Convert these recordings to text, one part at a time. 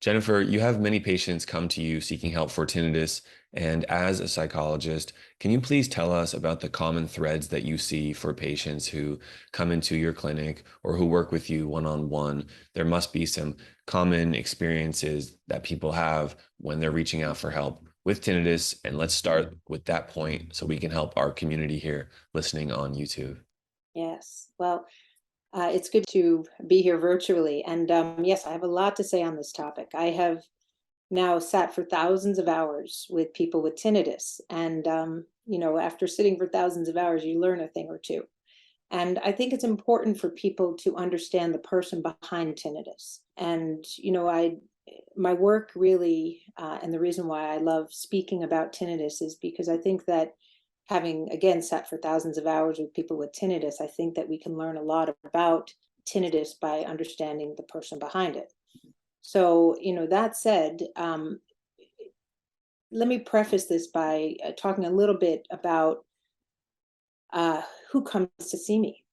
Jennifer, you have many patients come to you seeking help for tinnitus, and as a psychologist, can you please tell us about the common threads that you see for patients who come into your clinic or who work with you one-on-one? There must be some common experiences that people have when they're reaching out for help with tinnitus, and let's start with that point so we can help our community here listening on YouTube. Yes. Well, it's good to be here virtually. And yes, I have a lot to say on this topic. I have now sat for thousands of hours with people with tinnitus. And, after sitting for thousands of hours, you learn a thing or two. And I think it's important for people to understand the person behind tinnitus. And, my work really, and the reason why I love speaking about tinnitus is because I think that having again sat for thousands of hours with people with tinnitus, I think that we can learn a lot about tinnitus by understanding the person behind it. So, that said, let me preface this by talking a little bit about who comes to see me.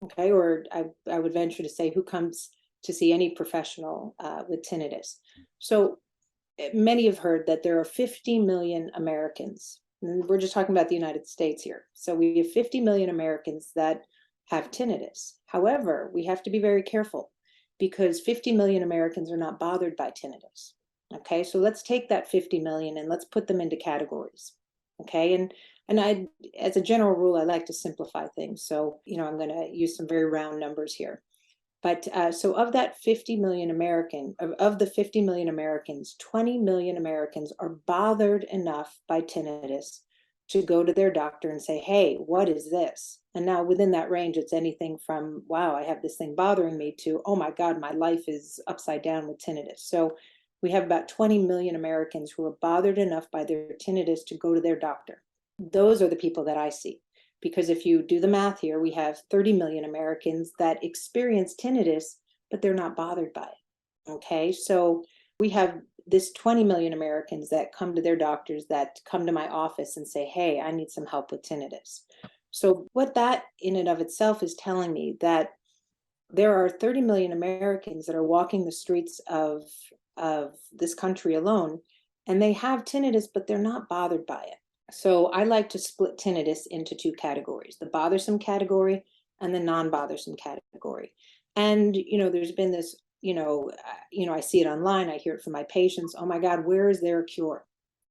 Okay, or I would venture to say who comes to see any professional with tinnitus. So, many have heard that there are 50 million Americans. And we're just talking about the United States here. So we have 50 million Americans that have tinnitus. However, we have to be very careful because 50 million Americans are not bothered by tinnitus. Okay, so let's take that 50 million and let's put them into categories. Okay, and I, as a general rule, I like to simplify things. So, I'm going to use some very round numbers here. But so of that 50 million of the 50 million Americans, 20 million Americans are bothered enough by tinnitus to go to their doctor and say, hey, what is this? And now within that range, it's anything from, wow, I have this thing bothering me to, oh my God, my life is upside down with tinnitus. So we have about 20 million Americans who are bothered enough by their tinnitus to go to their doctor. Those are the people that I see. Because if you do the math here, we have 30 million Americans that experience tinnitus, but they're not bothered by it. Okay, so we have this 20 million Americans that come to their doctors, that come to my office and say, hey, I need some help with tinnitus. So what that in and of itself is telling me that there are 30 million Americans that are walking the streets of this country alone, and they have tinnitus, but they're not bothered by it. So I like to split tinnitus into two categories, the bothersome category and the non-bothersome category. And, there's been this, I see it online, I hear it from my patients. Oh my God, where is there a cure?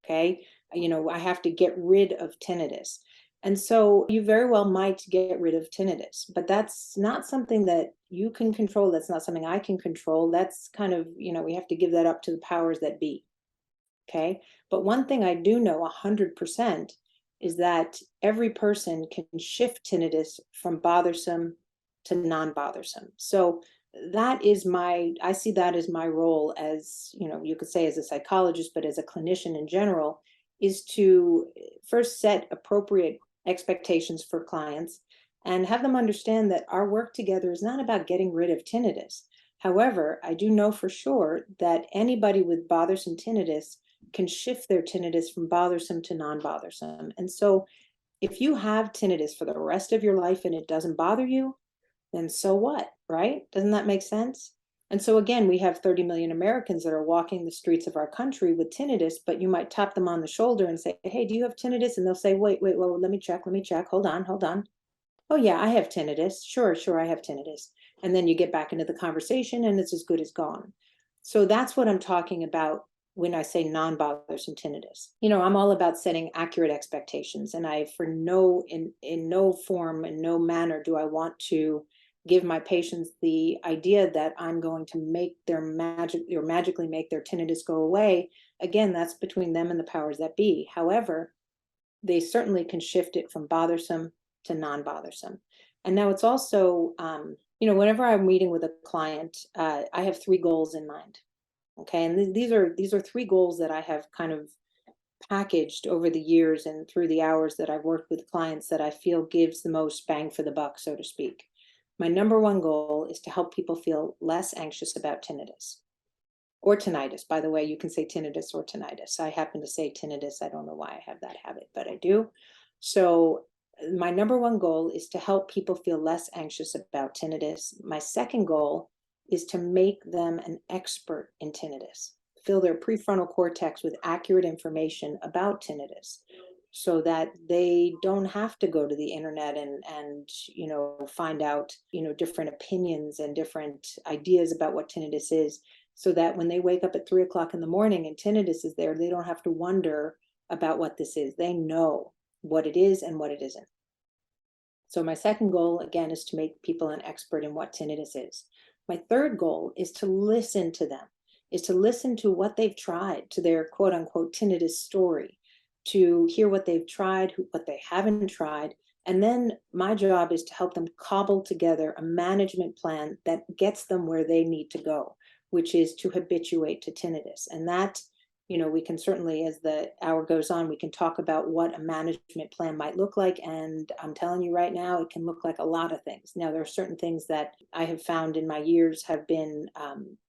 Okay. I have to get rid of tinnitus. And so you very well might get rid of tinnitus, but that's not something that you can control. That's not something I can control. That's kind of, we have to give that up to the powers that be. Okay. But one thing I do know 100% is that every person can shift tinnitus from bothersome to non-bothersome. So I see that as my role as, you could say as a psychologist, but as a clinician in general, is to first set appropriate expectations for clients and have them understand that our work together is not about getting rid of tinnitus. However, I do know for sure that anybody with bothersome tinnitus can shift their tinnitus from bothersome to non-bothersome. And so if you have tinnitus for the rest of your life and it doesn't bother you, then so what, right? Doesn't that make sense? And so again, we have 30 million Americans that are walking the streets of our country with tinnitus, but you might tap them on the shoulder and say, hey, do you have tinnitus? And they'll say, wait, well, let me check. Hold on. Oh yeah, I have tinnitus. Sure, I have tinnitus. And then you get back into the conversation and it's as good as gone. So that's what I'm talking about when I say non-bothersome tinnitus. I'm all about setting accurate expectations, and in no form and no manner do I want to give my patients the idea that I'm going to magically make their tinnitus go away. Again, that's between them and the powers that be. However, they certainly can shift it from bothersome to non-bothersome. And now it's also, whenever I'm meeting with a client, I have three goals in mind. Okay, and these are three goals that I have kind of packaged over the years and through the hours that I've worked with clients that I feel gives the most bang for the buck, so to speak. My number one goal is to help people feel less anxious about tinnitus or tinnitus. By the way, you can say tinnitus or tinnitus. I happen to say tinnitus. I don't know why I have that habit, but I do. So my number one goal is to help people feel less anxious about tinnitus. My second goal is to make them an expert in tinnitus, fill their prefrontal cortex with accurate information about tinnitus so that they don't have to go to the internet and find out different opinions and different ideas about what tinnitus is, so that when they wake up at 3 o'clock in the morning and tinnitus is there, they don't have to wonder about what this is. They know what it is and what it isn't. So my second goal, again, is to make people an expert in what tinnitus is. My third goal is to listen to them, is to listen to what they've tried, to their quote unquote tinnitus story, to hear what they've tried, what they haven't tried. And then my job is to help them cobble together a management plan that gets them where they need to go, which is to habituate to tinnitus. And that, we can certainly, as the hour goes on, we can talk about what a management plan might look like. And I'm telling you right now, it can look like a lot of things. Now, there are certain things that I have found in my years have been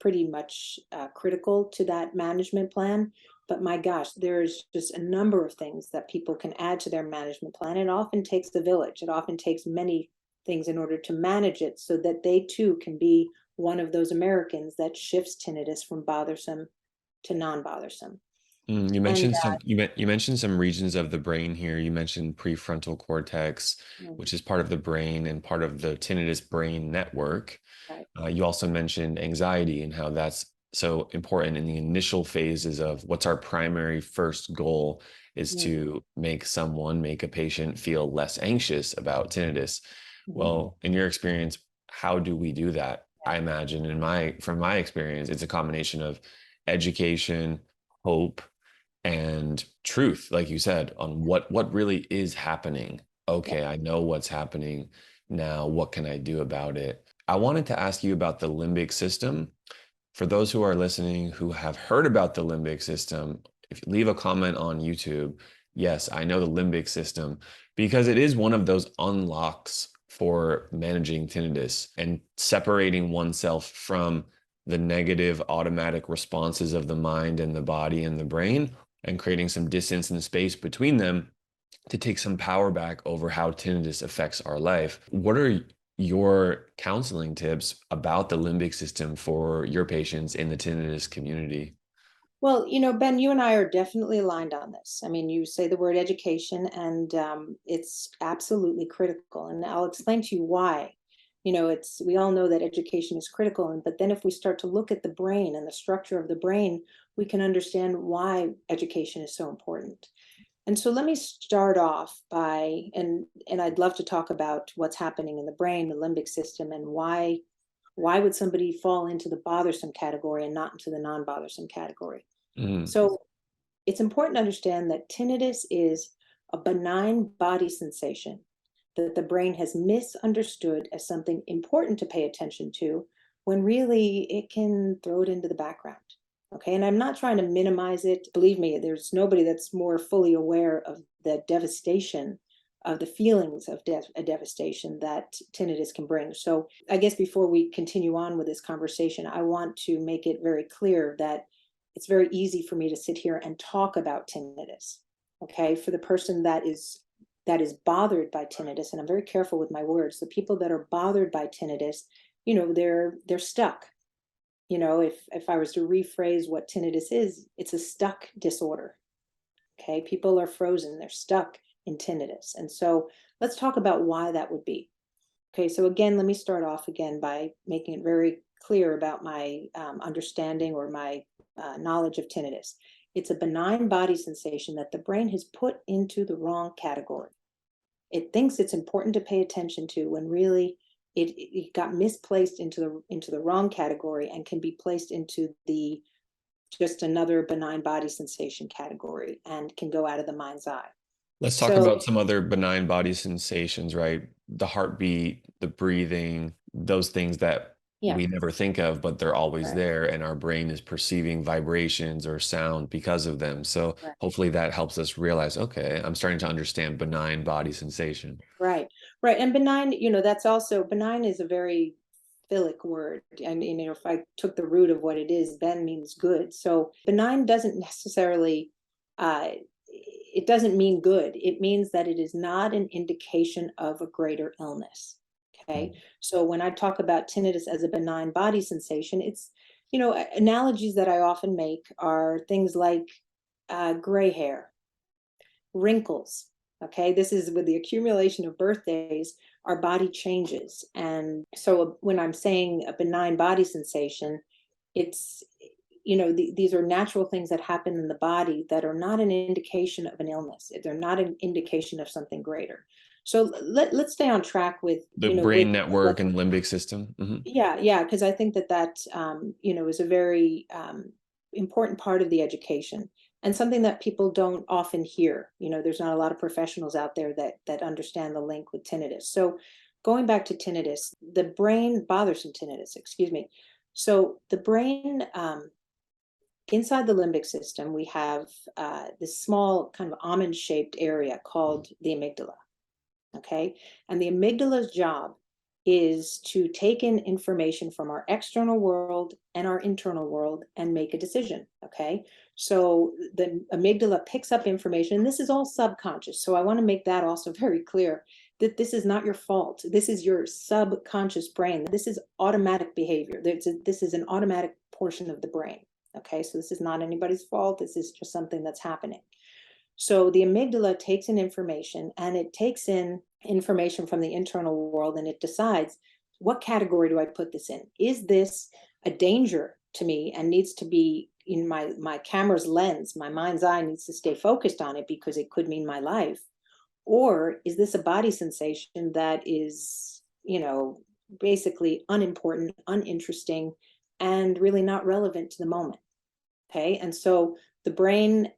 pretty much critical to that management plan. But my gosh, there's just a number of things that people can add to their management plan. It often takes the village. It often takes many things in order to manage it so that they too can be one of those Americans that shifts tinnitus from bothersome to non-bothersome. You And mentioned you mentioned some regions of the brain here. You mentioned prefrontal cortex, mm, which is part of the brain and part of the tinnitus brain network. right, You also mentioned anxiety and how that's so important in the initial phases of what's our primary first goal is mm, to make a patient feel less anxious about tinnitus. mhm, Well, in your experience, how do we do that? I imagine from my experience, it's a combination of education, hope, and truth, like you said, on what really is happening. yeah, Okay, I know what's happening now. What can I do about it? I wanted to ask you about the limbic system. For those who are listening who have heard about the limbic system, if you leave a comment on YouTube, yes, I know the limbic system because it is one of those unlocks for managing tinnitus and separating oneself from the negative automatic responses of the mind and the body and the brain and creating some distance and space between them to take some power back over how tinnitus affects our life. What are your counseling tips about the limbic system for your patients in the tinnitus community? well, Ben, you and I are definitely aligned on this. I mean, you say the word education, and it's absolutely critical. And I'll explain to you why. It's we all know that education is critical, but then if we start to look at the brain and the structure of the brain, we can understand why education is so important. And so let me start off by, and I'd love to talk about what's happening in the brain, the limbic system, and why would somebody fall into the bothersome category and not into the non-bothersome category. Mm, So it's important to understand that tinnitus is a benign body sensation that the brain has misunderstood as something important to pay attention to, when really it can throw it into the background. Okay, and I'm not trying to minimize it. Believe me, there's nobody that's more fully aware of the devastation of the feelings of a devastation that tinnitus can bring. So I guess before we continue on with this conversation, I want to make it very clear that it's very easy for me to sit here and talk about tinnitus. Okay, for the person that is bothered by tinnitus, and I'm very careful with my words, the people that are bothered by tinnitus, they're stuck. If I was to rephrase what tinnitus is, it's a stuck disorder. Okay, people are frozen, they're stuck in tinnitus. And so let's talk about why that would be. Okay, so again, let me start off again by making it very clear about my understanding or my knowledge of tinnitus. It's a benign body sensation that the brain has put into the wrong category. It thinks it's important to pay attention to when really it got misplaced into the wrong category and can be placed into the just another benign body sensation category and can go out of the mind's eye. let's talk So about some other benign body sensations, right? The heartbeat, the breathing, those things that yeah, we never think of, but they're always right, there, and our brain is perceiving vibrations or sound because of them. So right. hopefully that helps us realize, okay, I'm starting to understand benign body sensation. Right, right. And benign, that's also benign is a very philic word. I mean, if I took the root of what it is, ben means good. So benign doesn't necessarily, it doesn't mean good. It means that it is not an indication of a greater illness. Okay. So when I talk about tinnitus as a benign body sensation, it's, analogies that I often make are things like gray hair, wrinkles. Okay. This is with the accumulation of birthdays, our body changes. And so when I'm saying a benign body sensation, it's, these are natural things that happen in the body that are not an indication of an illness. They're not an indication of something greater. So let's stay on track with, The with brain what, network and limbic system. yeah, yeah, because I think that is a very important part of the education and something that people don't often hear. There's not a lot of professionals out there that understand the link with tinnitus. So going back to tinnitus, the brain, bothersome tinnitus, excuse me. So the brain, inside the limbic system, we have this small kind of almond-shaped area called the amygdala. Okay. And the amygdala's job is to take in information from our external world and our internal world and make a decision. Okay. So the amygdala picks up information, and this is all subconscious. So I want to make that also very clear that this is not your fault. This is your subconscious brain. This is automatic behavior. This is an automatic portion of the brain. Okay. So this is not anybody's fault. This is just something that's happening. So the amygdala takes in information, and it takes in information from the internal world, and it decides, what category do I put this in? Is this a danger to me and needs to be in my camera's lens? My mind's eye needs to stay focused on it because it could mean my life. Or is this a body sensation that is, basically unimportant, uninteresting, and really not relevant to the moment? Okay. And so the brain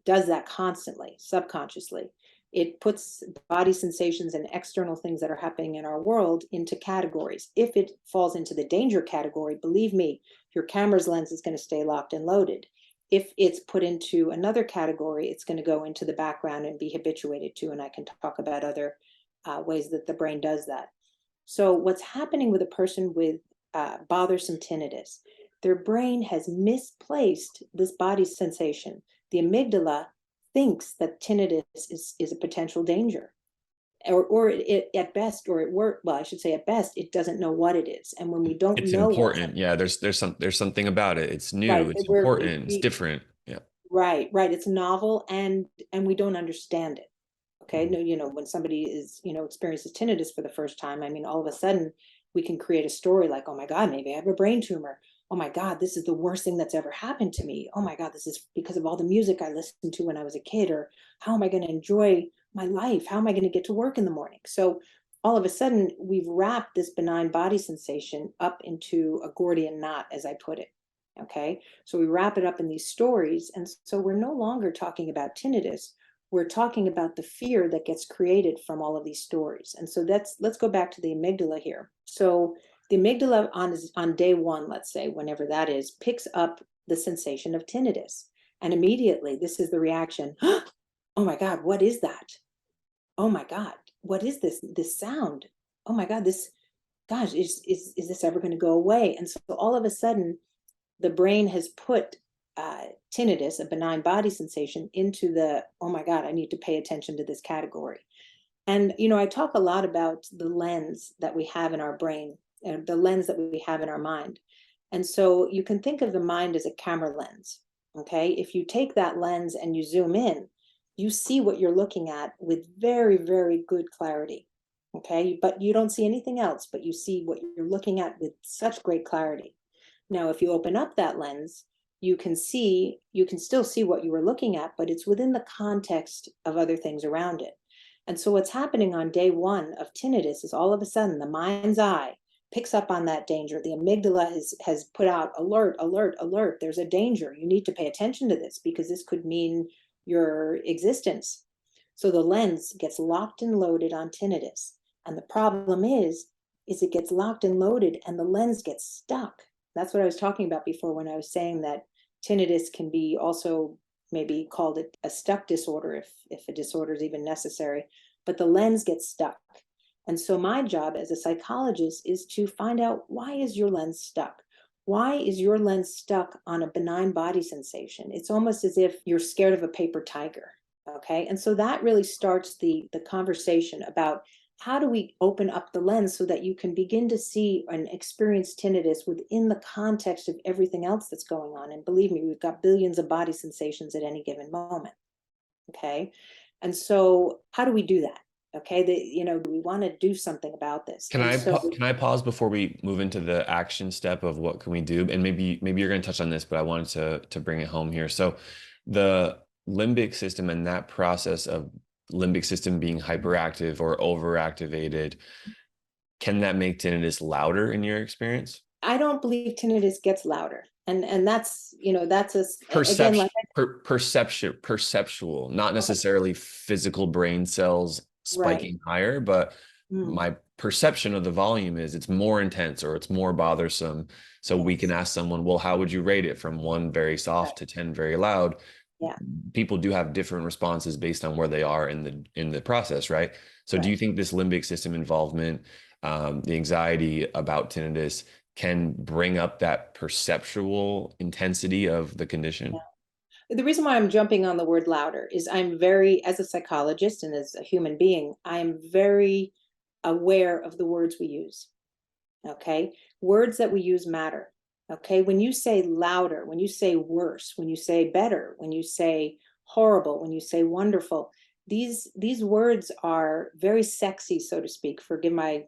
does that constantly, subconsciously. It puts body sensations and external things that are happening in our world into categories. If it falls into the danger category, believe me, your camera's lens is going to stay locked and loaded. If it's put into another category, it's going to go into the background and be habituated to. And I can talk about other ways that the brain does that. So what's happening with a person with bothersome tinnitus, their brain has misplaced this body sensation. The amygdala thinks that tinnitus is a potential danger. Or it at best, or well, I should say at best, it doesn't know what it is. And when we don't It's know what, important. Yeah, there's something about it. It's new, right, it's important, it's different. Yeah. right, it's novel, and we don't understand it. Okay. Mhm. No, when somebody is, experiences tinnitus for the first time, I mean, all of a sudden we can create a story like, oh my God, maybe I have a brain tumor. Oh my God, this is the worst thing that's ever happened to me. Oh my God, this is because of all the music I listened to when I was a kid. Or how am I going to enjoy my life? How am I going to get to work in the morning? So all of a sudden we've wrapped this benign body sensation up into a Gordian knot, as I put it. Okay. So we wrap it up in these stories. And so we're no longer talking about tinnitus. We're talking about the fear that gets created from all of these stories. And so let's go back to the amygdala here. So the amygdala on day one, let's say, whenever that is, picks up the sensation of tinnitus. And immediately this is the reaction. Oh my God, what is that? Oh my God, what is this sound? Oh my God, gosh, is this ever going to go away? And so all of a sudden, the brain has put tinnitus, a benign body sensation, into the, oh my God, I need to pay attention to this category. And, I talk a lot about the lens that we have in our brain and the lens that we have in our mind. And so you can think of the mind as a camera lens. Okay. If you take that lens and you zoom in, you see what you're looking at with very, very good clarity. Okay. But you don't see anything else, but you see what you're looking at with such great clarity. Now, if you open up that lens, you can still see what you were looking at, but it's within the context of other things around it. And so what's happening on day one of tinnitus is all of a sudden the mind's eye picks up on that danger. The amygdala has put out alert, alert, alert. There's a danger. You need to pay attention to this because this could mean your existence. So the lens gets locked and loaded on tinnitus. And the problem is it gets locked and loaded and the lens gets stuck. That's what I was talking about before when I was saying that tinnitus can be also maybe called a stuck disorder if a disorder is even necessary, but the lens gets stuck. And so my job as a psychologist is to find out, why is your lens stuck? Why is your lens stuck on a benign body sensation? It's almost as if you're scared of a paper tiger. Okay. And so that really starts the conversation about how do we open up the lens so that you can begin to see and experience tinnitus within the context of everything else that's going on? And believe me, we've got billions of body sensations at any given moment. Okay. And so how do we do that? Okay. We want to do something about this. Can And I so can I pause before we move into the action step of what can we do? And maybe you're going to touch on this, but I wanted to bring it home here. So the limbic system and that process of limbic system being hyperactive or overactivated, can that make tinnitus louder in your experience? I don't believe tinnitus gets louder. And that's, that's again, Perception, like, perceptual, not right, necessarily physical brain cells right. spiking higher, but Mm, my perception of the volume is it's more intense or it's more bothersome. So we can yes. ask someone, well, how would you rate it from one very Right. soft to 10 very loud? Yeah. People do have different responses based on where they are in the process, right? So do Right. you think this limbic system involvement, the anxiety about tinnitus can bring up that perceptual intensity of the condition? The reason why I'm jumping on the word louder is I'm very, as a psychologist and as a human being, I'm very aware of the words we use. Okay. Words that we use matter. Okay. When you say louder, when you say worse, when you say better, when you say horrible, when you say wonderful, these words are very sexy, so to speak. Forgive my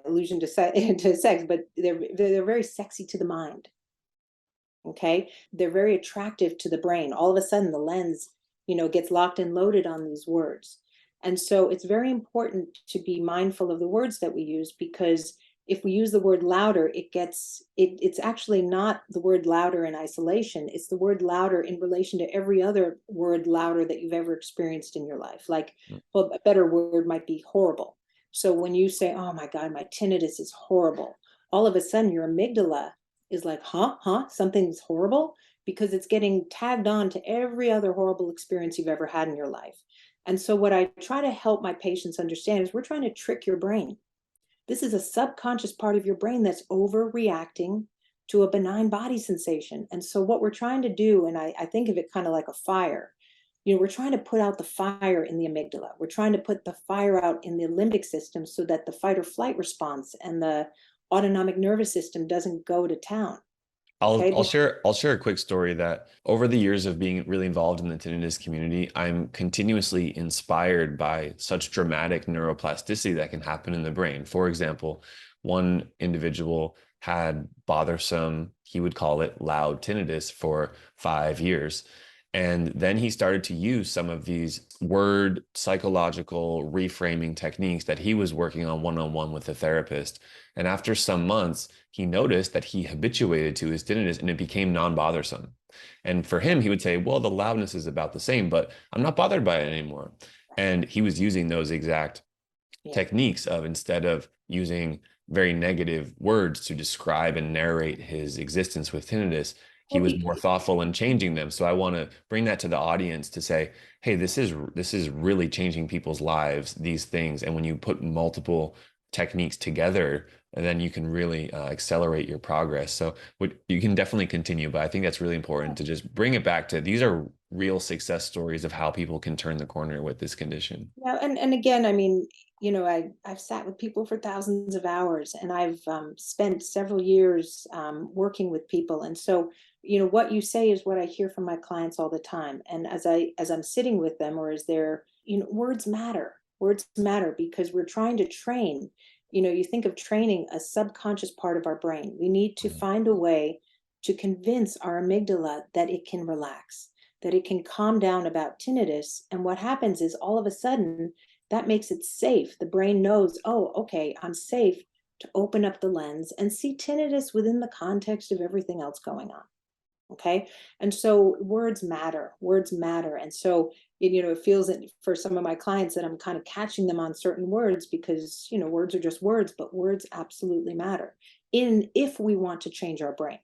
allusion to, to sex, but they're very sexy to the mind. Okay, they're very attractive to the brain. All of a sudden the lens, gets locked and loaded on these words. And so it's very important to be mindful of the words that we use, because if we use the word louder, it's actually not the word louder in isolation. It's the word louder in relation to every other word louder that you've ever experienced in your life. Like, well, a better word might be horrible. So when you say, oh my God, my tinnitus is horrible, all of a sudden your amygdala is like, something's horrible, because it's getting tagged on to every other horrible experience you've ever had in your life. And so, what I try to help my patients understand is we're trying to trick your brain. This is a subconscious part of your brain that's overreacting to a benign body sensation. And so, what we're trying to do, and I think of it kind of like a fire, we're trying to put out the fire in the amygdala. We're trying to put the fire out in the limbic system so that the fight or flight response and the autonomic nervous system doesn't go to town. I'll Okay. I'll share I'll share a quick story that over the years of being really involved in the tinnitus community, I'm continuously inspired by such dramatic neuroplasticity that can happen in the brain. For example, one individual had bothersome, he would call it loud tinnitus for 5 years. And then he started to use some of these word psychological reframing techniques that he was working on one-on-one with a therapist. And after some months, he noticed that he habituated to his tinnitus and it became non-bothersome. And for him, he would say, well, the loudness is about the same, but I'm not bothered by it anymore. And he was using those exact Yeah. techniques of, instead of using very negative words to describe and narrate his existence with tinnitus, he Well, was more thoughtful in changing them. So I want to bring that to the audience to say, hey, this is really changing people's lives, these things. And when you put multiple techniques together, then you can really accelerate your progress. So you can definitely continue, but I think that's really important to just bring it back to these are real success stories of how people can turn the corner with this condition. yeah, and again, I mean, I've sat with people for thousands of hours, and I've spent several years working with people, and so what you say is what I hear from my clients all the time. And as I'm sitting with them, or as they're, words matter. Words matter because we're trying to train. You think of training a subconscious part of our brain. We need to find a way to convince our amygdala that it can relax, that it can calm down about tinnitus. And what happens is all of a sudden that makes it safe. The brain knows, oh, okay, I'm safe to open up the lens and see tinnitus within the context of everything else going on. Okay. And so words matter. Words matter. And so, it feels that for some of my clients that I'm kind of catching them on certain words because, words are just words, but words absolutely matter if we want to change our brain.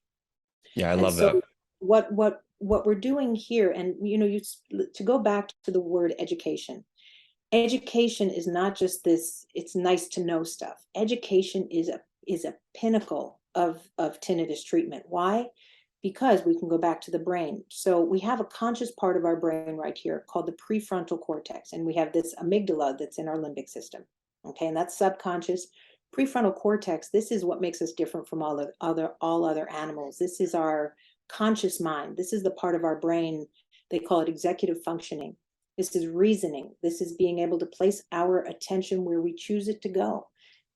Yeah, I And love so that. what we're doing here, and to go back to the word education. Education is not just this, it's nice to know stuff. Education is a pinnacle of tinnitus treatment. Why? Because we can go back to the brain. So we have a conscious part of our brain right here called the prefrontal cortex, and we have this amygdala that's in our limbic system. Okay, and that's subconscious. Prefrontal cortex, this is what makes us different from all other animals. This is our conscious mind. This is the part of our brain, they call it executive functioning. This is reasoning. This is being able to place our attention where we choose it to go.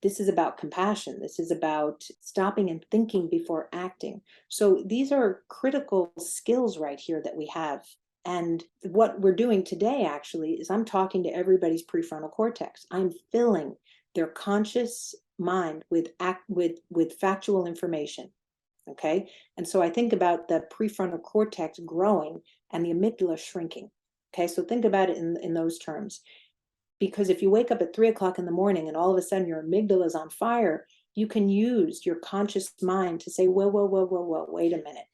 This is about compassion. This is about stopping and thinking before acting. So these are critical skills right here that we have. And what we're doing today actually is I'm talking to everybody's prefrontal cortex. I'm filling their conscious mind with factual information. Okay. And so I think about the prefrontal cortex growing and the amygdala shrinking. Okay. So think about it in those terms. Because if you wake up at 3 o'clock in the morning and all of a sudden your amygdala is on fire, you can use your conscious mind to say, whoa, whoa, whoa, whoa, whoa, wait a minute.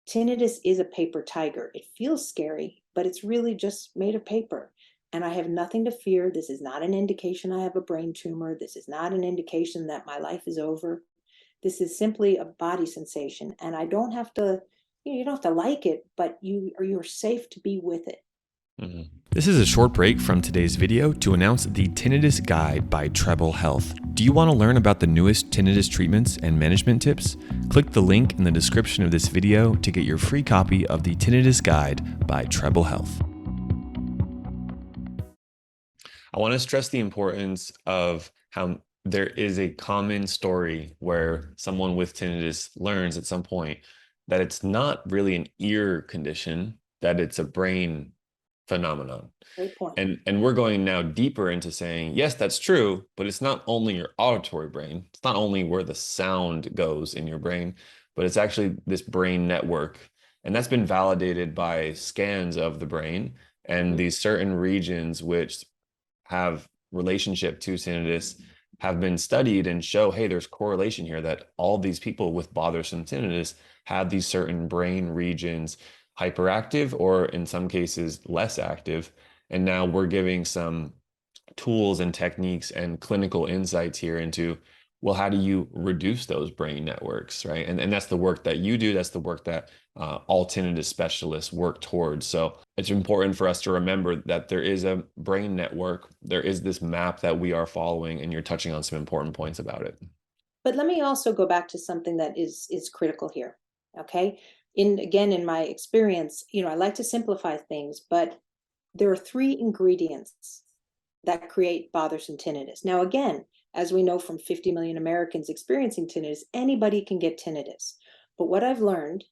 Tinnitus is a paper tiger. It feels scary, but it's really just made of paper. And I have nothing to fear. This is not an indication I have a brain tumor. This is not an indication that my life is over. This is simply a body sensation. And I don't have to, you don't have to like it, but you're safe to be with it. Mhm. This is a short break from today's video to announce the Tinnitus Guide by Treble Health. Do you want to learn about the newest tinnitus treatments and management tips? Click the link in the description of this video to get your free copy of the Tinnitus Guide by Treble Health. I want to stress the importance of how there is a common story where someone with tinnitus learns at some point that it's not really an ear condition, that it's a brain phenomenon. Great point. And we're going now deeper into saying, yes, that's true, but it's not only your auditory brain. It's not only where the sound goes in your brain, but it's actually this brain network. And that's been validated by scans of the brain and these certain regions which have relationship to tinnitus have been studied and show, hey, there's correlation here that all these people with bothersome tinnitus have these certain brain regions hyperactive or in some cases less active. And now we're giving some tools and techniques and clinical insights here into, well, how do you reduce those brain networks, right? And that's the work that you do. That's the work that all tinnitus specialists work towards. So it's important for us to remember that there is a brain network. There is this map that we are following, and you're touching on some important points about it. But let me also go back to something that is critical here. Okay. In my experience, I like to simplify things, but there are 3 ingredients that create bothersome tinnitus. Now, again, as we know from 50 million Americans experiencing tinnitus, anybody can get tinnitus. But what I've learned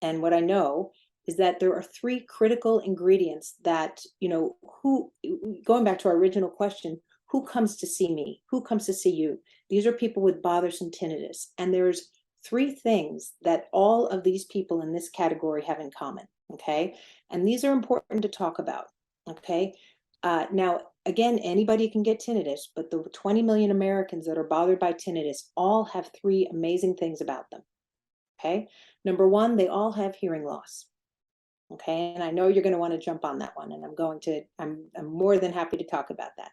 and what I know is that there are 3 critical ingredients that, going back to our original question, who comes to see me? Who comes to see you? These are people with bothersome tinnitus. And there's 3 things that all of these people in this category have in common. Okay. And these are important to talk about. Okay. Now, again, anybody can get tinnitus, but the 20 million Americans that are bothered by tinnitus all have 3 amazing things about them. Okay. Number one, they all have hearing loss. Okay. And I know you're going to want to jump on that one. And I'm more than happy to talk about that.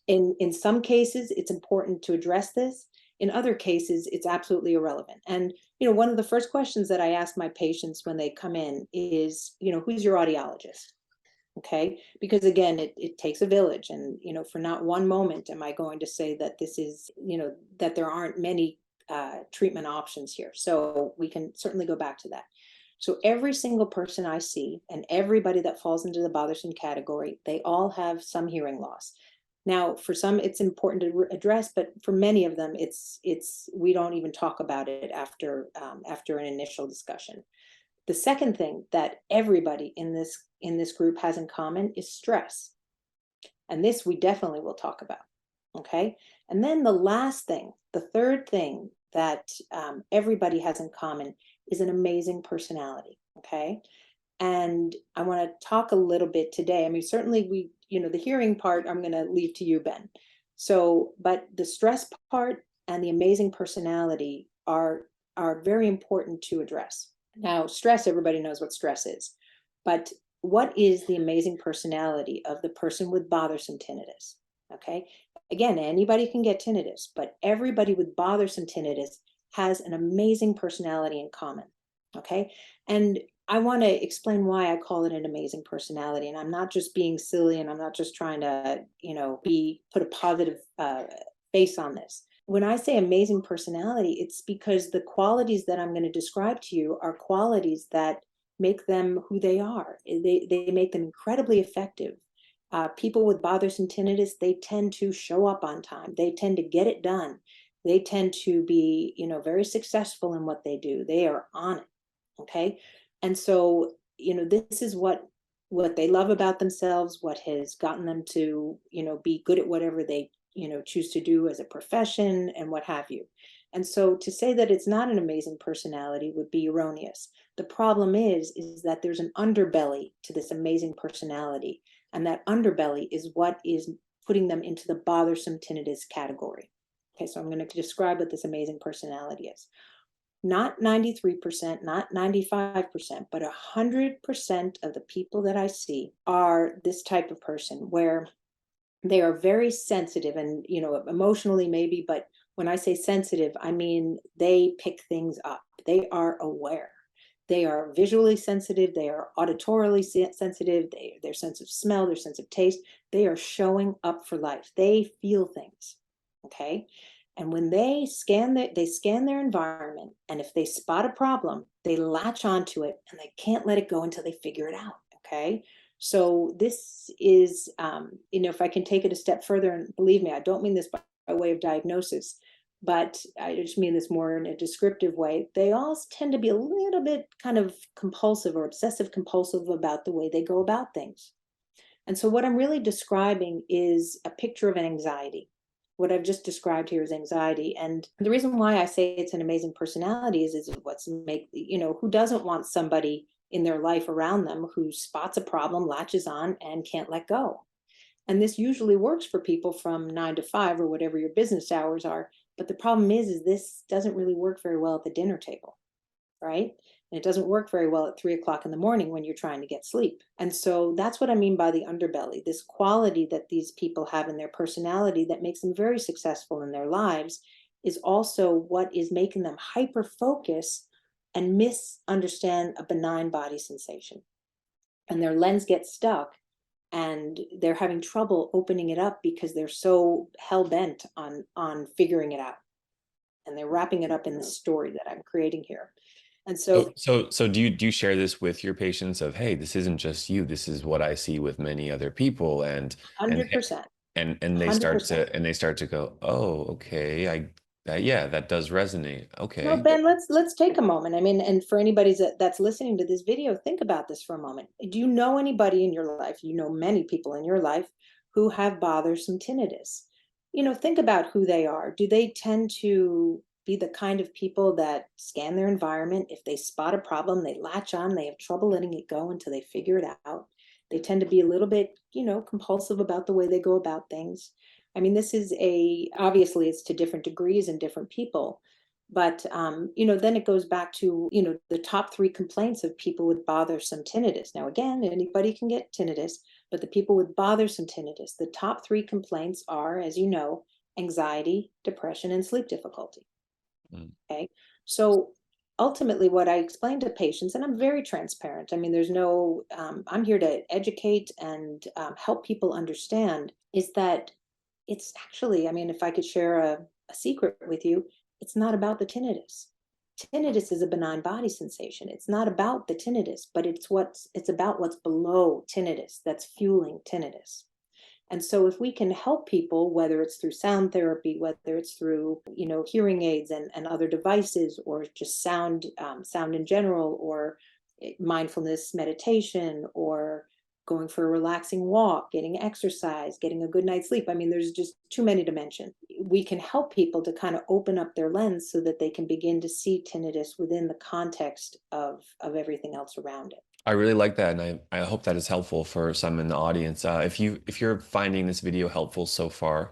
In some cases, it's important to address this. In other cases, it's absolutely irrelevant. And, one of the first questions that I ask my patients when they come in is, who's your audiologist? Okay. Because again, it takes a village. And, for not one moment am I going to say that this is, that there aren't many treatment options here. So we can certainly go back to that. So every single person I see and everybody that falls into the bothersome category, they all have some hearing loss. Now, for some, it's important to address, but for many of them, we don't even talk about it after an initial discussion. The second thing that everybody in this group has in common is stress, and this we definitely will talk about. Okay, and then the last thing, the third thing that everybody has in common is an amazing personality. Okay, and I want to talk a little bit today. I mean, certainly the hearing part, I'm going to leave to you, Ben. So, but the stress part and the amazing personality are very important to address. Now, stress, everybody knows what stress is, but what is the amazing personality of the person with bothersome tinnitus? Okay. Again, anybody can get tinnitus, but everybody with bothersome tinnitus has an amazing personality in common. Okay. And I want to explain why I call it an amazing personality. And I'm not just being silly, and I'm not just trying to, put a positive face on this. When I say amazing personality, it's because the qualities that I'm going to describe to you are qualities that make them who they are. They make them incredibly effective. People with bothersome tinnitus, they tend to show up on time. They tend to get it done. They tend to be, very successful in what they do. They are on it. Okay. And so, this is what they love about themselves, what has gotten them to, be good at whatever they, choose to do as a profession and what have you. And so to say that it's not an amazing personality would be erroneous. The problem is that there's an underbelly to this amazing personality. And that underbelly is what is putting them into the bothersome tinnitus category. Okay, so I'm going to describe what this amazing personality is. Not 93%, not 95%, but 100% of the people that I see are this type of person where they are very sensitive and, emotionally maybe, but when I say sensitive, I mean they pick things up. They are aware. They are visually sensitive. They are auditorily sensitive. Their sense of smell, their sense of taste, they are showing up for life. They feel things. Okay. And when they scan their environment, and if they spot a problem, they latch onto it and they can't let it go until they figure it out. Okay. So this is, if I can take it a step further, and believe me, I don't mean this by way of diagnosis, but I just mean this more in a descriptive way. They all tend to be a little bit kind of compulsive or obsessive compulsive about the way they go about things. And so what I'm really describing is a picture of an anxiety. What I've just described here is anxiety. And the reason why I say it's an amazing personality is who doesn't want somebody in their life around them who spots a problem, latches on, and can't let go. And this usually works for people from 9 to 5 or whatever your business hours are. But the problem is this doesn't really work very well at the dinner table, right? And it doesn't work very well at 3 o'clock in the morning when you're trying to get sleep. And so that's what I mean by the underbelly, this quality that these people have in their personality that makes them very successful in their lives is also what is making them hyper focus and misunderstand a benign body sensation. And their lens gets stuck and they're having trouble opening it up because they're so hell bent on figuring it out. And they're wrapping it up in the story that I'm creating here. And so So do you share this with your patients of, hey, this isn't just you, this is what I see with many other people, and 100%, and they start 100%. to go, oh, okay, yeah, that does resonate. No, Okay. Ben, let's take a moment. I mean, and for anybody that's listening to this video, think about this for a moment. Do you know anybody in your life? You know many people in your life who have bothersome tinnitus. Think about who they are. Do they tend to be the kind of people that scan their environment? If they spot a problem, they latch on, they have trouble letting it go until they figure it out. They tend to be a little bit, compulsive about the way they go about things. I mean, obviously it's to different degrees and different people. But then it goes back to, the top 3 complaints of people with bothersome tinnitus. Now, again, anybody can get tinnitus, but the people with bothersome tinnitus, the top 3 complaints are, as you know, anxiety, depression, and sleep difficulty. Mm. Okay. So ultimately, what I explain to patients, and I'm very transparent. I mean, I'm here to educate and help people understand, is that it's actually, I mean, if I could share a secret with you, it's not about the tinnitus. Tinnitus is a benign body sensation. It's not about the tinnitus, but it's about what's below tinnitus that's fueling tinnitus. And so if we can help people, whether it's through sound therapy, whether it's through, hearing aids and other devices, or just sound in general, or mindfulness meditation, or going for a relaxing walk, getting exercise, getting a good night's sleep. I mean, there's just too many to mention. We can help people to kind of open up their lens so that they can begin to see tinnitus within the context of everything else around it. I really like that, and I hope that is helpful for some in the audience. If you're finding this video helpful so far,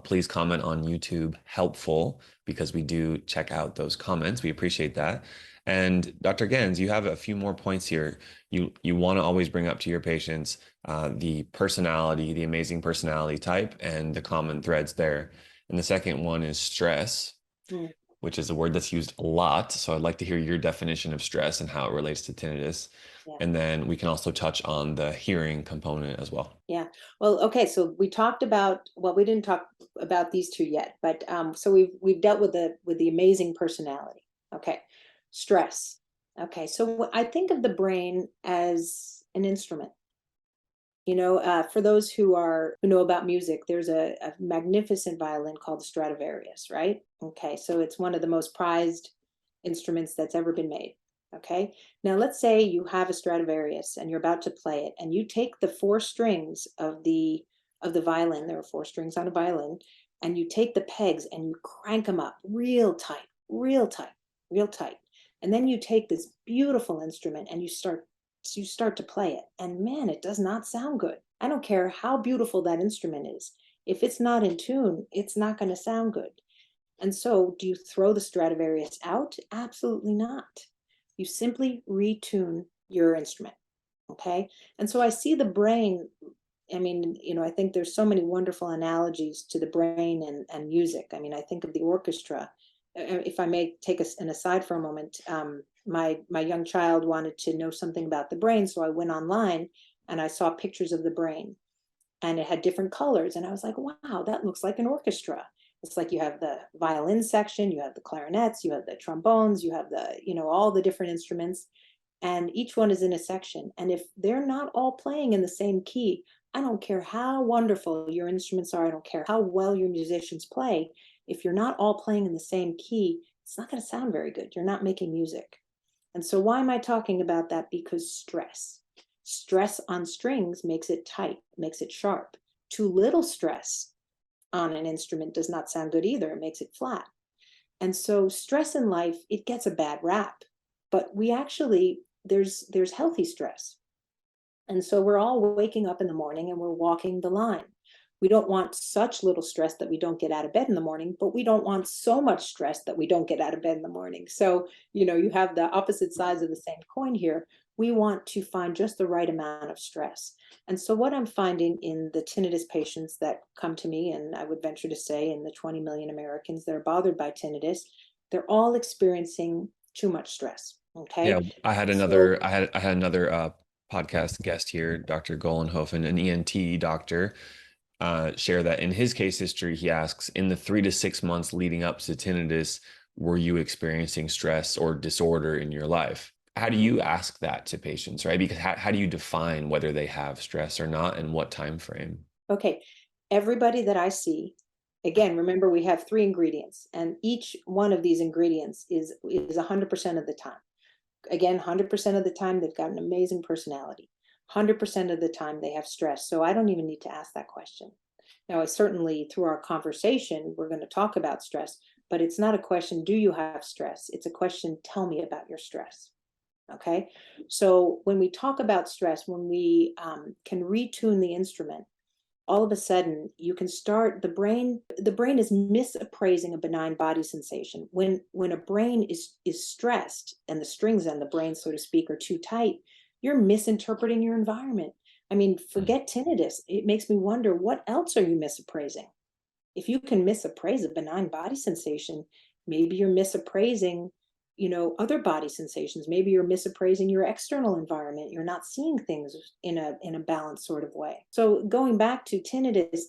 please comment on YouTube helpful, because we do check out those comments. We appreciate that. And Dr. Gans, you have a few more points here. You want to always bring up to your patients the personality, the amazing personality type, and the common threads there. And the second one is stress. Mm. which is a word that's used a lot. So I'd like to hear your definition of stress and how it relates to tinnitus. Yeah. And then we can also touch on the hearing component as well. Yeah. Well, okay. So we talked about, well, we didn't talk about these two yet, but so we've dealt with the amazing personality. Okay. Stress. Okay. So I think of the brain as an instrument. For those who know about music, there's a magnificent violin called the Stradivarius, right? Okay, so it's one of the most prized instruments that's ever been made. Okay, now let's say you have a Stradivarius and you're about to play it, and you take the four strings of the violin. There are four strings on a violin, and you take the pegs and you crank them up real tight, real tight, real tight, and then you take this beautiful instrument and you start to play it, and man, it does not sound good. I don't care how beautiful that instrument is. If it's not in tune, it's not going to sound good. And so, do you throw the Stradivarius out? Absolutely not. You simply retune your instrument. Okay. And so I see the brain. I mean, I think there's so many wonderful analogies to the brain and music. I mean, I think of the orchestra. If I may take an aside for a moment, my young child wanted to know something about the brain, so I went online and I saw pictures of the brain, and it had different colors, and I was like, wow, that looks like an orchestra. It's like you have the violin section, you have the clarinets, you have the trombones, you have all the different instruments, and each one is in a section. And if they're not all playing in the same key, I don't care how wonderful your instruments are, I don't care how well your musicians play, if you're not all playing in the same key, it's not going to sound very good. You're not making music. And so why am I talking about that? Because stress on strings makes it tight, makes it sharp. Too little stress on an instrument does not sound good either. It makes it flat. And so stress in life, it gets a bad rap, but there's healthy stress. And so we're all waking up in the morning and we're walking the line. We don't want such little stress that we don't get out of bed in the morning, but we don't want so much stress that we don't get out of bed in the morning. So, you have the opposite sides of the same coin here. We want to find just the right amount of stress. And so, what I'm finding in the tinnitus patients that come to me, and I would venture to say in the 20 million Americans that are bothered by tinnitus, they're all experiencing too much stress. Yeah, Okay. I had So, another podcast guest here, Dr. Golenhofen, an ENT doctor, share that in his case history, he asks, in the 3 to 6 months leading up to tinnitus, were you experiencing stress or disorder in your life? How do you ask that to patients, right? Because how do you define whether they have stress or not and what time frame? okay, everybody that I see, again, remember we have three ingredients, and each one of these ingredients is 100% of the time. Again, 100% of the time they've got an amazing personality. 100% of the time they have stress. So I don't even need to ask that question. Now, I certainly through our conversation we're going to talk about stress, but it's not a question, do you have stress? It's a question, tell me about your stress. Okay. So when we talk about stress, when we can retune the instrument, all of a sudden you can start the brain is misappraising a benign body sensation. When a brain is stressed and the strings on the brain, so to speak, are too tight, you're misinterpreting your environment. I mean, forget tinnitus. It makes me wonder, what else are you misappraising? If you can misappraise a benign body sensation, maybe you're misappraising, other body sensations. Maybe you're misappraising your external environment. You're not seeing things in a balanced sort of way. So going back to tinnitus,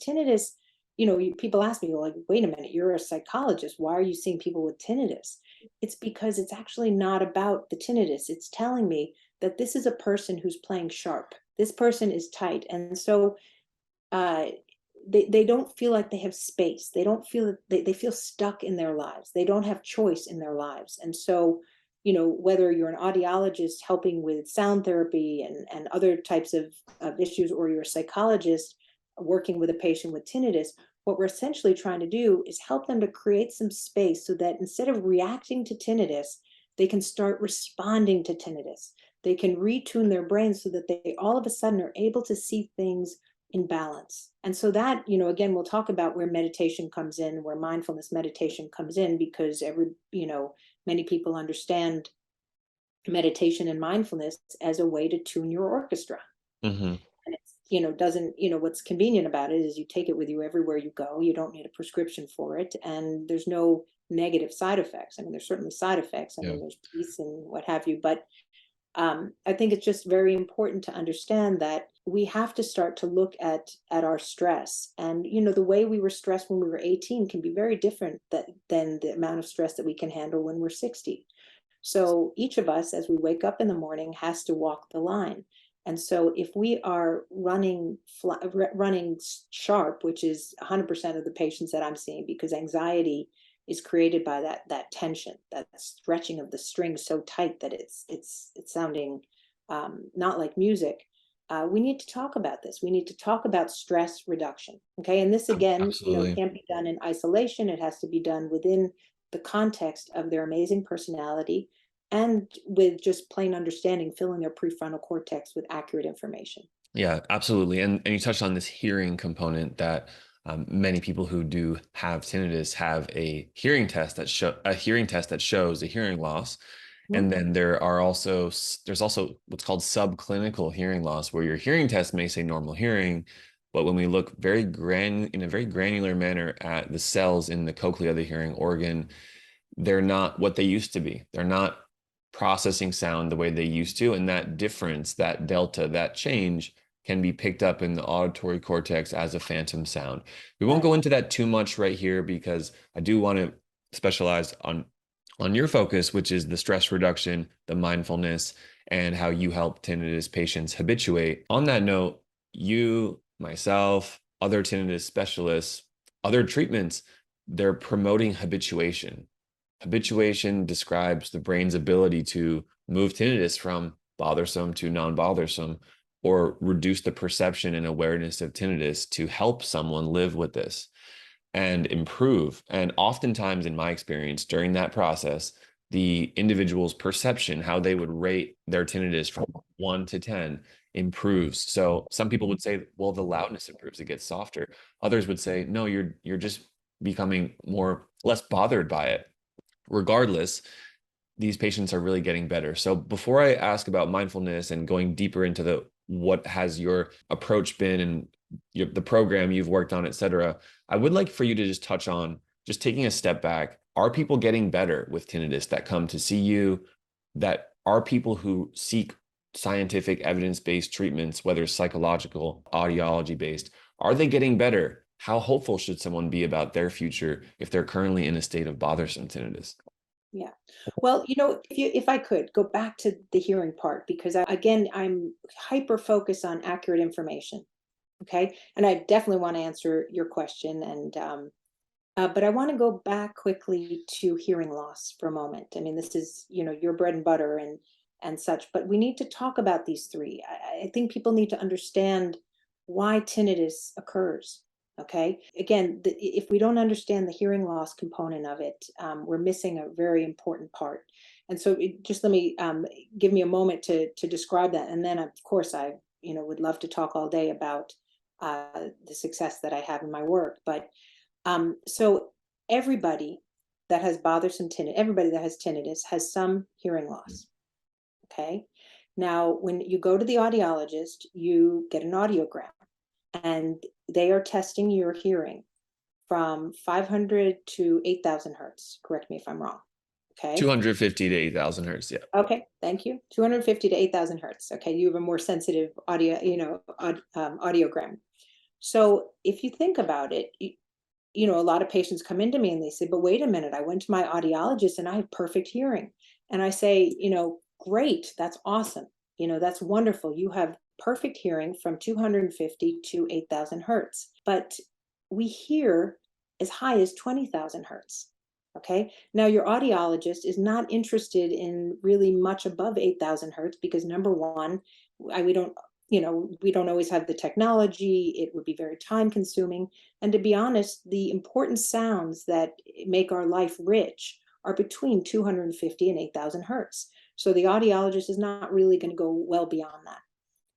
people ask me, like, wait a minute, you're a psychologist. Why are you seeing people with tinnitus? It's because it's actually not about the tinnitus. It's telling me that this is a person who's playing sharp. This person is tight. And so uh, they don't feel like they have space. They don't feel that they feel stuck in their lives. They don't have choice in their lives. And so, whether you're an audiologist helping with sound therapy and other types of issues, or you're a psychologist working with a patient with tinnitus, what we're essentially trying to do is help them to create some space so that instead of reacting to tinnitus, they can start responding to tinnitus. They can retune their brains so that they all of a sudden are able to see things in balance. And so that, again, we'll talk about where meditation comes in, where mindfulness meditation comes in, because many people understand meditation and mindfulness as a way to tune your orchestra. Hmm. And it's, doesn't, what's convenient about it is you take it with you everywhere you go. You don't need a prescription for it. And there's no negative side effects. I mean, there's certainly side effects. I Yeah. mean, there's peace and what have you, but I think it's just very important to understand that we have to start to look at our stress. And the way we were stressed when we were 18 can be very different than the amount of stress that we can handle when we're 60. So each of us, as we wake up in the morning, has to walk the line. And so if we are running sharp, which is 100% of the patients that I'm seeing, because anxiety is created by that tension, that stretching of the string so tight that it's sounding not like music. We need to talk about this. We need to talk about stress reduction. Okay, and this again, Absolutely. can't be done in isolation. It has to be done within the context of their amazing personality and with just plain understanding, filling their prefrontal cortex with accurate information. Yeah, absolutely. And you touched on this hearing component that many people who do have tinnitus have a hearing test that shows a hearing loss. And Mhm. then there's also what's called subclinical hearing loss, where your hearing test may say normal hearing, but when we look in a very granular manner at the cells in the cochlea, the hearing organ, they're not what they used to be. They're not processing sound the way they used to. And that difference, that delta, that change can be picked up in the auditory cortex as a phantom sound. We won't Right. go into that too much right here because I do want to specialize on your focus, which is the stress reduction, the mindfulness, and how you help tinnitus patients habituate. On that note, you, myself, other tinnitus specialists, other treatments, they're promoting habituation. Habituation describes the brain's ability to move tinnitus from bothersome to non-bothersome or reduce the perception and awareness of tinnitus to help someone live with this and improve. And oftentimes, in my experience, during that process, the individual's perception, how they would rate their tinnitus from 1 to 10, improves. So some people would say, well, the loudness improves, it gets softer. Others would say, no, you're just becoming less bothered by it. Regardless, these patients are really getting better. So before I ask about mindfulness and going deeper into the what has your approach been and the program you've worked on, et cetera, I would like for you to just touch on just taking a step back. Are people getting better with tinnitus that come to see you? That are people who seek scientific evidence-based treatments, whether psychological, audiology-based, are they getting better? How hopeful should someone be about their future if they're currently in a state of bothersome tinnitus? Yeah. Well, if I could go back to the hearing part, because again, I'm hyper focused on accurate information. Okay. And I definitely want to answer your question. But I want to go back quickly to hearing loss for a moment. I mean, this is, your bread and butter and such, but we need to talk about these three. I think people need to understand why tinnitus occurs. Okay. Again, if we don't understand the hearing loss component of it, we're missing a very important part. And so just let me give me a moment to describe that. And then, of course, I would love to talk all day about the success that I have in my work. But so everybody that has bothersome tinnitus, everybody that has tinnitus has some hearing loss. Okay. Now, when you go to the audiologist, you get an audiogram and they are testing your hearing from 500 to 8,000 hertz. Correct me if I'm wrong. Okay. 250 to 8,000 hertz. Yeah. Okay. Thank you. 250 to 8,000 hertz. Okay. You have a more sensitive audiogram. So if you think about it, a lot of patients come into me and they say, but wait a minute, I went to my audiologist and I have perfect hearing. And I say, great, that's awesome. That's wonderful. You have perfect hearing from 250 to 8,000 hertz. But we hear as high as 20,000 hertz. Okay. Now, your audiologist is not interested in really much above 8,000 hertz because number one, we don't always have the technology. It would be very time consuming. And to be honest, the important sounds that make our life rich are between 250 and 8,000 hertz. So the audiologist is not really going to go well beyond that.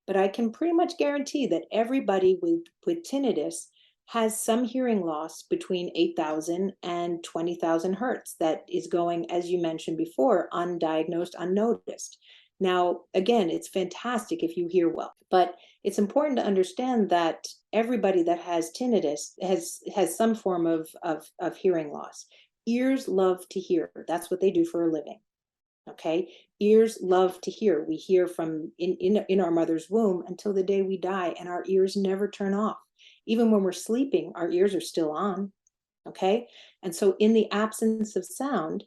But I can pretty much guarantee that everybody with tinnitus has some hearing loss between 8,000 and 20,000 hertz that is going, as you mentioned before, undiagnosed, unnoticed. Now, again, it's fantastic if you hear well, but it's important to understand that everybody that has tinnitus has some form of hearing loss. Ears love to hear. That's what they do for a living. Okay. Ears love to hear. We hear from in our mother's womb until the day we die, and our ears never turn off. Even when we're sleeping, our ears are still on. Okay. And so in the absence of sound,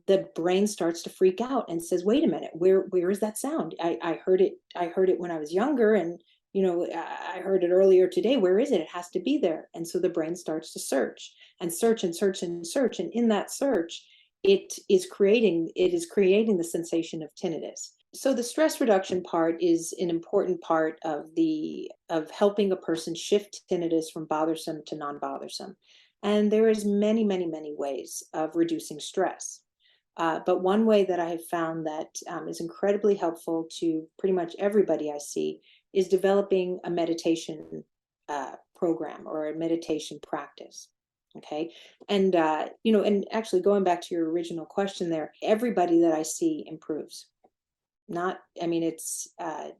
the brain starts to freak out and says, wait a minute, where is that sound? I heard it when I was younger, and I heard it earlier today. Where is it? It has to be there. And so the brain starts to search and search and search and search. And in that search, it is creating the sensation of tinnitus. So the stress reduction part is an important part of helping a person shift tinnitus from bothersome to non-bothersome. And there is many, many, many ways of reducing stress. But one way that I have found that is incredibly helpful to pretty much everybody I see is developing a meditation program or a meditation practice. Okay. And actually going back to your original question there, everybody that I see improves. Not, I mean, it's, a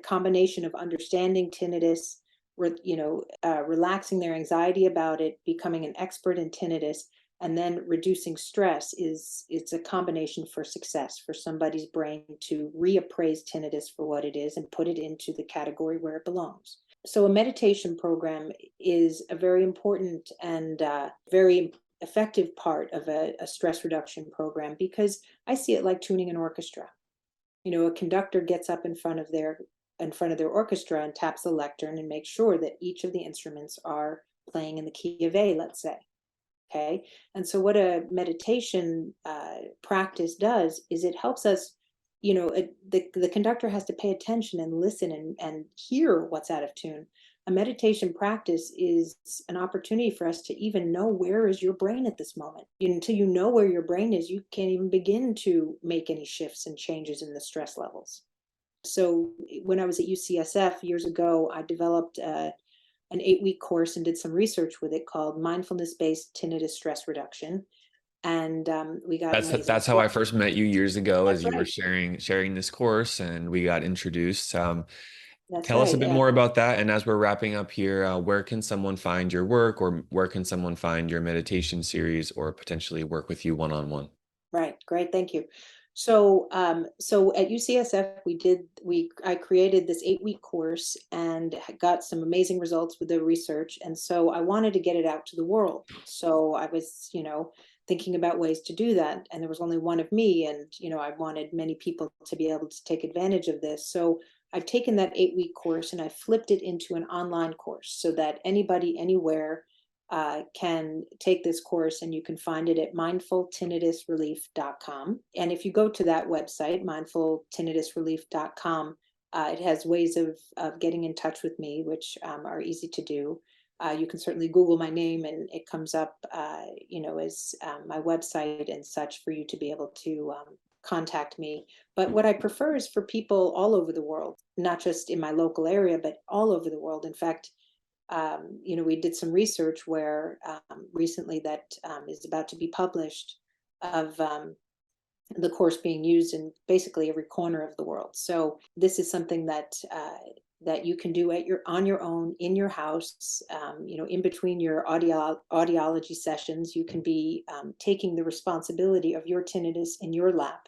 combination of understanding tinnitus, relaxing their anxiety about it, becoming an expert in tinnitus, and then reducing stress it's a combination for success for somebody's brain to reappraise tinnitus for what it is and put it into the category where it belongs. So a meditation program is a very important and very effective part of a stress reduction program, because I see it like tuning an orchestra. A conductor gets up in front of their orchestra and taps the lectern and makes sure that each of the instruments are playing in the key of A, let's say. Okay. And so what a meditation practice does is it helps us, the conductor has to pay attention and listen and hear what's out of tune. A meditation practice is an opportunity for us to even know where is your brain at this moment. Until you know where your brain is, you can't even begin to make any shifts and changes in the stress levels. So when I was at UCSF years ago, I developed an 8-week course and did some research with it called Mindfulness-Based Tinnitus Stress Reduction. And we got amazing That's how I results. first met you years ago, as That's you were right. sharing this course, and we got introduced. That's Tell us a right. bit Yeah. more about that. And as we're wrapping up here, where can someone find your work, or where can someone find your meditation series, or potentially work with you one-on-one? Right. Great. Thank you. So at UCSF, I created this 8-week course and got some amazing results with the research. And so I wanted to get it out to the world. So I was, thinking about ways to do that. And there was only one of me. And, I wanted many people to be able to take advantage of this. So I've taken that 8-week course and I flipped it into an online course so that anybody, anywhere, can take this course, and you can find it at mindfultinnitusrelief.com. And if you go to that website, mindfultinnitusrelief.com, it has ways of getting in touch with me, which are easy to do. You can certainly Google my name and it comes up, as my website and such for you to be able to contact me. But what I prefer is for people all over the world, not just in my local area, but all over the world. In fact, we did some research where recently that is about to be published of the course being used in basically every corner of the world. So this is something that you can do on your own in your house. In between your audiology sessions, you can be taking the responsibility of your tinnitus in your lap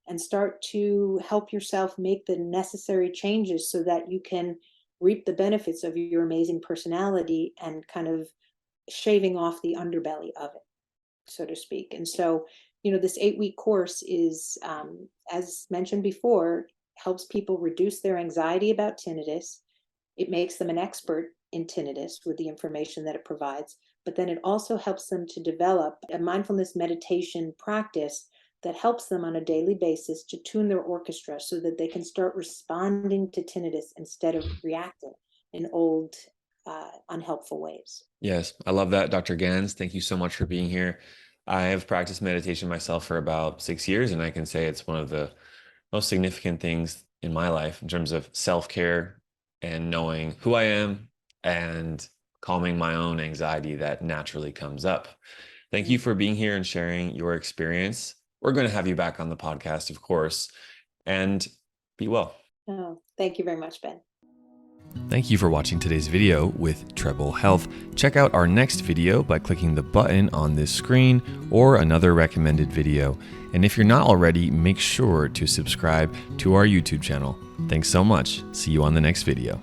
and start to help yourself make the necessary changes so that you can reap the benefits of your amazing personality and kind of shaving off the underbelly of it, so to speak. And so, this 8-week course is, as mentioned before, helps people reduce their anxiety about tinnitus. It makes them an expert in tinnitus with the information that it provides, but then it also helps them to develop a mindfulness meditation practice that helps them on a daily basis to tune their orchestra so that they can start responding to tinnitus instead of reacting in old, unhelpful ways. Yes, I love that, Dr. Gans. Thank you so much for being here. I have practiced meditation myself for about 6 years, and I can say it's one of the most significant things in my life in terms of self-care and knowing who I am and calming my own anxiety that naturally comes up. Thank you Mm. for being here and sharing your experience. We're going to have you back on the podcast, of course, and be well. Oh, thank you very much, Ben. Thank you for watching today's video with Treble Health. Check out our next video by clicking the button on this screen or another recommended video. And if you're not already, make sure to subscribe to our YouTube channel. Thanks so much. See you on the next video.